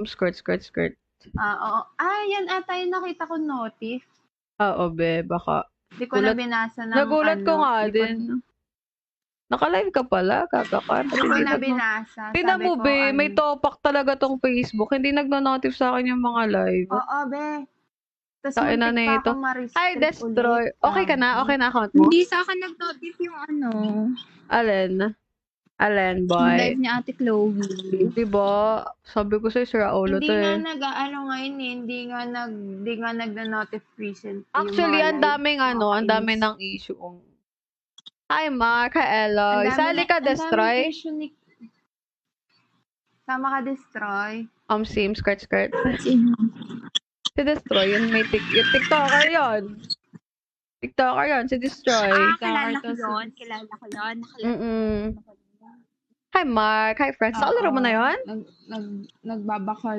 Skirt, skirt, skirt. Oo. Yan ata yung nakita ko notif. Oo, be, baka. Di ko na binasa ng Nagulat ko nga di ko, din. Naka-live ka pala, gaga ka. di ko na binasa. Tingnan Sabi mo, ko, be, may topak talaga tong Facebook. Hindi nagno-notif sa akin yung mga live. Oo, be. Tapos Tain na muntik pa nito. ako Hi, ma-restrict Destroy. ulit. Okay ka na? Okay na account mo? Hindi sa akin nag-notif yung Alin? Alin, yung boy? live ni Ate Chloe. Diba? Sabi ko sa'yo, Sir Aulo Hindi to nga eh. nag-ano ngayon eh. Hindi nga nagna-notif recent. Actually, ang daming ang daming ng issue. Hi, Mark. Hi, Eloy. Sali ka, Destroy. Sama ka, Destroy. Same, skirt, skirt. Sino? Si Destroy, yun may TikToker yun. TikToker yun, si Destroy. Kilala ko yun. Hi, Mark. Hi, friends. Nakalaro mo na yun? Nagbabakal.